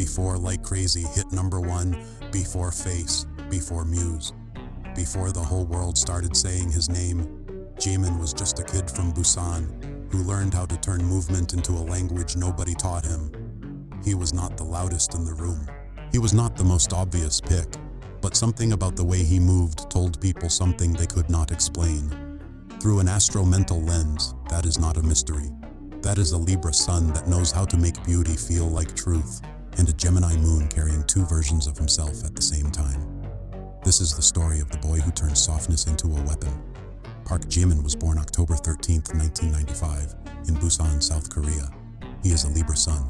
before Like Crazy hit #1, before Face, before Muse, before the whole world started saying his name. Jimin was just a kid from Busan who learned how to turn movement into a language nobody taught him. He was not the loudest in the room. He was not the most obvious pick, but something about the way he moved told people something they could not explain. Through an AstroMental lens, that is not a mystery. That is a Libra Sun that knows how to make beauty feel like truth, and a Gemini Moon carrying two versions of himself at the same time. This is the story of the boy who turned softness into a weapon. Park Jimin was born October 13, 1995, in Busan, South Korea. He is a Libra Sun.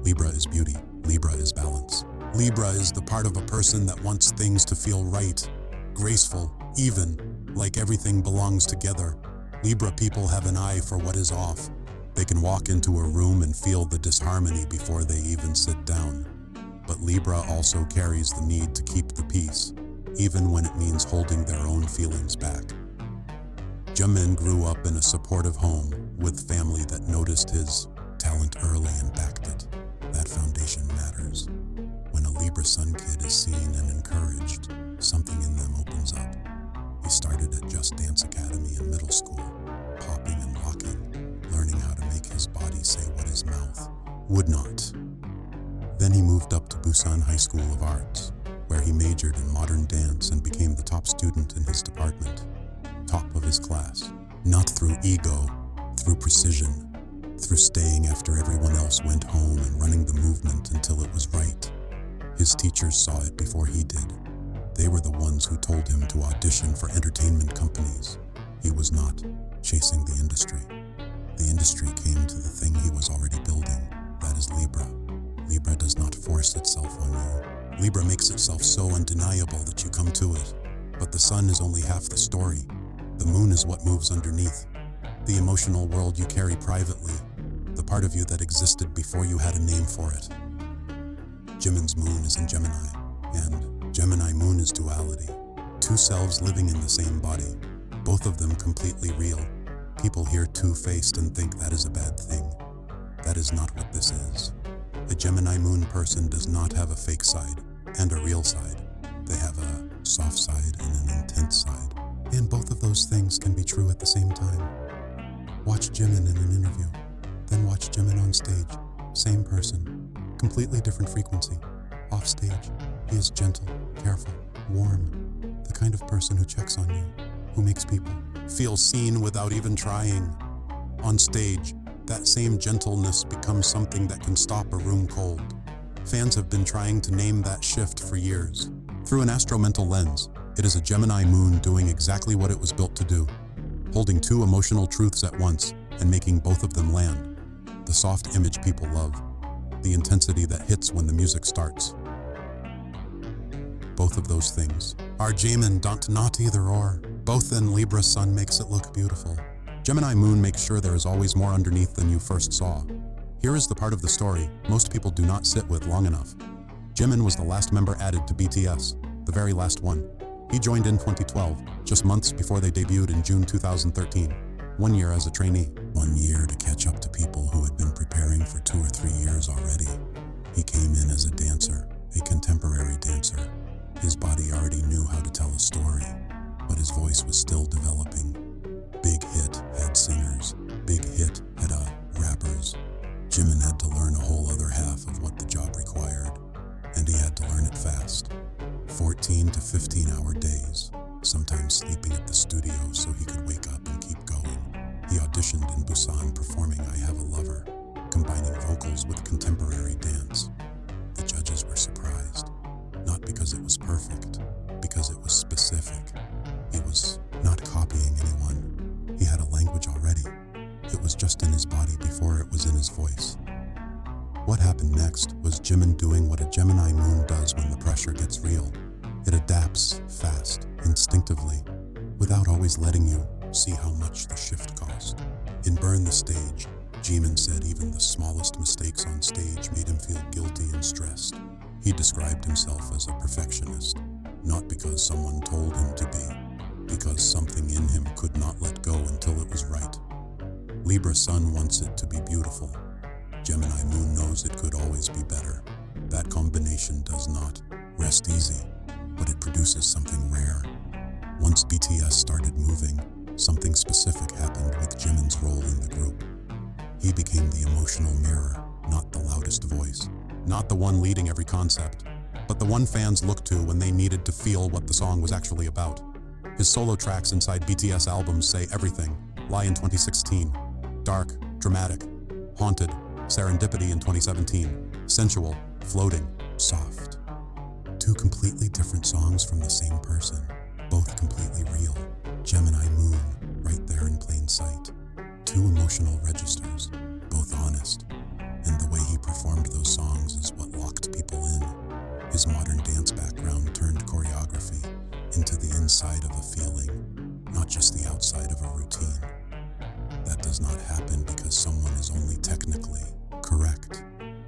Libra is beauty. Libra is balance. Libra is the part of a person that wants things to feel right, graceful, even, like everything belongs together. Libra people have an eye for what is off. They can walk into a room and feel the disharmony before they even sit down. But Libra also carries the need to keep the peace, even when it means holding their own feelings back. Jimin grew up in a supportive home with family that noticed his talent early and backed it. That foundation matters. When a Libra Sun kid is seen and encouraged, something in them opens up. He started at Just Dance Academy in middle school, popping and locking, learning how to make his body say what his mouth would not. Then he moved up to Busan High School of Arts, where he majored in modern dance and became the top student in his department. Top of his class, not through ego, through precision, through staying after everyone else went home and running the movement until it was right. His teachers saw it before he did. They were the ones who told him to audition for entertainment companies. He was not chasing the industry. The industry came to the thing he was already building. That is Libra. Libra does not force itself on you. Libra makes itself so undeniable that you come to it. But the sun is only half the story. The moon is what moves underneath. The emotional world you carry privately. The part of you that existed before you had a name for it. Jimin's moon is in Gemini, and Gemini Moon is duality. Two selves living in the same body, both of them completely real. People hear two-faced and think that is a bad thing. That is not what this is. A Gemini Moon person does not have a fake side and a real side. They have a soft side and an intense side. And both of those things can be true at the same time. Watch Jimin in an interview, then watch Jimin on stage. Same person, completely different frequency. Off stage, he is gentle, careful, warm, the kind of person who checks on you, who makes people feel seen without even trying. On stage, that same gentleness becomes something that can stop a room cold. Fans have been trying to name that shift for years. Through an AstroMental lens, it is a Gemini Moon doing exactly what it was built to do, holding two emotional truths at once and making both of them land. The soft image people love, the intensity that hits when the music starts. Both of those things are Jimin, not either or. Both in Libra Sun makes it look beautiful. Gemini Moon makes sure there is always more underneath than you first saw. Here is the part of the story most people do not sit with long enough. Jimin was the last member added to BTS, the very last one. He joined in 2012, just months before they debuted in June 2013. 1 year as a trainee. 1 year to catch up to people who had been preparing for 2 or 3 years already. He came in as a dancer, a contemporary dancer. His body already knew how to tell a story, but his voice was still developing. Big Hit had singers. Big Hit had rappers. Jimin had to learn a whole other half of what the job required, and he had to learn it fast. 14 to 15-hour days, sometimes sleeping at the studio so he could wake up and keep going. He auditioned in Busan performing I Have a Lover, combining vocals with contemporary dance. The judges were surprised, not because it was perfect, because it was specific. He was not copying anyone. He had a language already. It was just in his body before it was in his voice. What happened next was Jimin doing what a Gemini Moon does when the pressure gets real. It adapts fast, instinctively, without always letting you see how much the shift cost. In Burn the Stage, Jimin said even the smallest mistakes on stage made him feel guilty and stressed. He described himself as a perfectionist, not because someone told him to be, because something in him could not let go until it was right. Libra Sun wants it to be beautiful. Gemini Moon knows it could always be better. That combination does not rest easy, but it produces something rare. Once BTS started moving, something specific happened with Jimin's role in the group. He became the emotional mirror, not the loudest voice, not the one leading every concept, but the one fans looked to when they needed to feel what the song was actually about. His solo tracks inside BTS albums say everything. Lie in 2016, Dark, Dramatic, Haunted, Serendipity in 2017, Sensual, Floating, Soft. Two completely different songs from the same person, both completely real. Gemini Moon, right there in plain sight. Two emotional registers, both honest. And the way he performed those songs is what locked people in. His modern dance background turned choreography into the inside of a feeling, not just the outside of a routine. That does not happen because someone is only technically correct.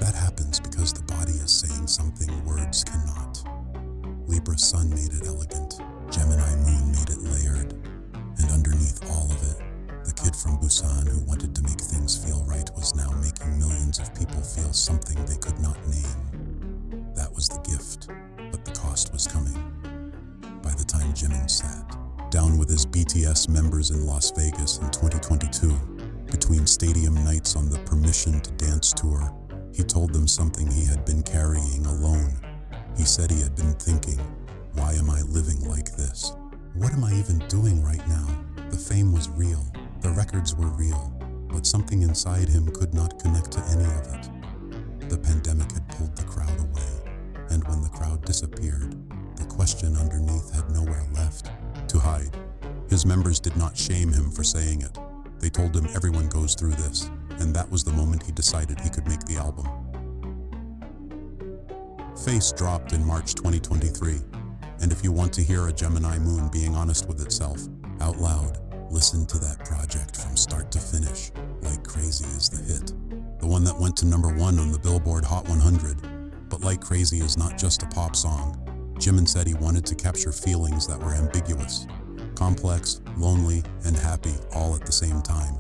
That happens because the body is saying something words cannot. Libra Sun made it elegant, Gemini Moon made it layered, and underneath all of it, the kid from Busan who wanted to make things feel right was now making millions of people feel something they could not name. That was the gift, but the cost was coming. By the time Jimin sat down with his BTS members in Las Vegas in 2022, between stadium nights on the Permission to Dance tour, he told them something he had been carrying alone. He said he had been thinking, why am I living like this? What am I even doing right now? The fame was real, the records were real, but something inside him could not connect to any of it. The pandemic had pulled the crowd away, and when the crowd disappeared, the question underneath had nowhere left to hide. His members did not shame him for saying it. They told him everyone goes through this, and that was the moment he decided he could make the album. Face dropped in March 2023, and if you want to hear a Gemini Moon being honest with itself, out loud, listen to that project from start to finish. Like Crazy is the hit, the one that went to #1 on the Billboard Hot 100. But Like Crazy is not just a pop song. Jimin said he wanted to capture feelings that were ambiguous, complex, lonely, and happy all at the same time.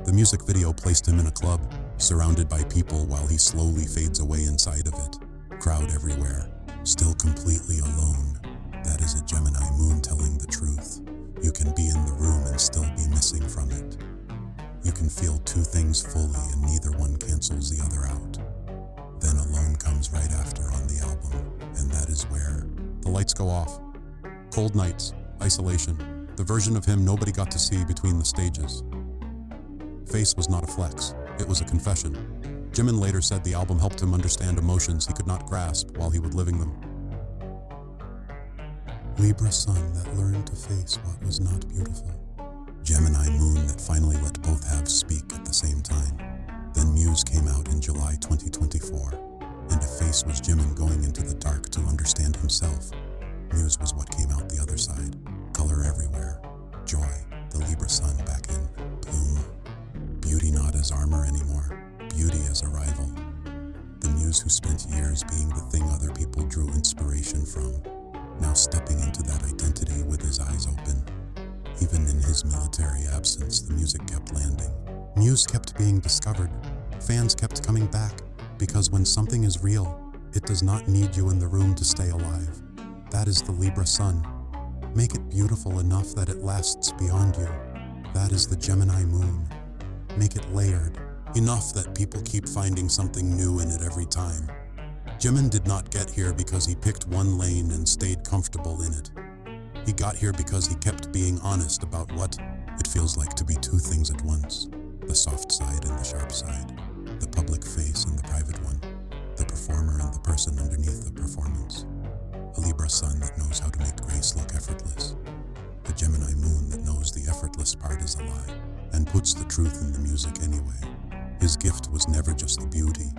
The music video placed him in a club, surrounded by people while he slowly fades away inside of it. Crowd everywhere, still completely alone. That is a Gemini Moon telling the truth. You can be in the room and still be missing from it. You can feel two things fully and neither one cancels the other out. Then Alone comes right after on the album, and that is where the lights go off. Cold nights, isolation, the version of him nobody got to see between the stages. Face was not a flex, it was a confession. Jimin later said the album helped him understand emotions he could not grasp while he was living them. Libra Sun that learned to face what was not beautiful. Gemini Moon that finally let both halves speak at the same time. Then Muse came out in July 2024, and if Face was Jimin going into the dark to understand himself, Muse was what came out the other side. Color everywhere, joy, the Libra Sun back in bloom. Beauty not as armor anymore, beauty as a rival. The Muse who spent years being the thing other people drew inspiration from, now stepping into that identity with his eyes open. Even in his military absence, the music kept landing. Muse kept being discovered. Fans kept coming back, because when something is real, it does not need you in the room to stay alive. That is the Libra Sun. Make it beautiful enough that it lasts beyond you. That is the Gemini Moon. Make it layered, enough that people keep finding something new in it every time. Jimin did not get here because he picked one lane and stayed comfortable in it. He got here because he kept being honest about what it feels like to be two things at once. The soft side and the sharp side. The public face and the private one. The performer and the person underneath the performance. A Libra Sun that knows how to make grace look effortless. A Gemini Moon that knows the effortless part is a lie, and puts the truth in the music anyway. His gift was never just the beauty.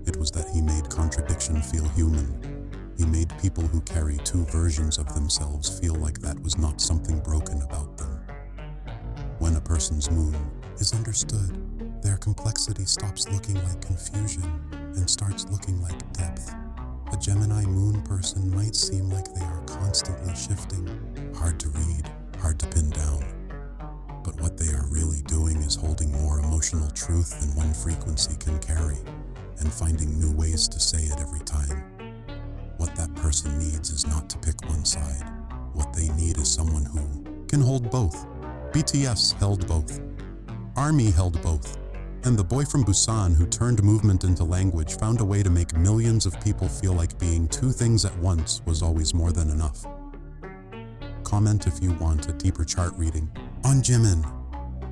It was that he made contradiction feel human. He made people who carry two versions of themselves feel like that was not something broken about them. When a person's moon is understood, their complexity stops looking like confusion and starts looking like depth. A Gemini Moon person might seem like they are constantly shifting, hard to read, hard to pin down. But what they are really doing is holding more emotional truth than one frequency can carry. and finding new ways to say it every time. What that person needs is not to pick one side. What they need is someone who can hold both. BTS held both. ARMY held both. And the boy from Busan who turned movement into language found a way to make millions of people feel like being two things at once was always more than enough. Comment if you want a deeper chart reading on Jimin.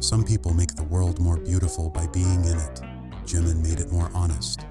Some people make the world more beautiful by being in it. Jimin made it more honest.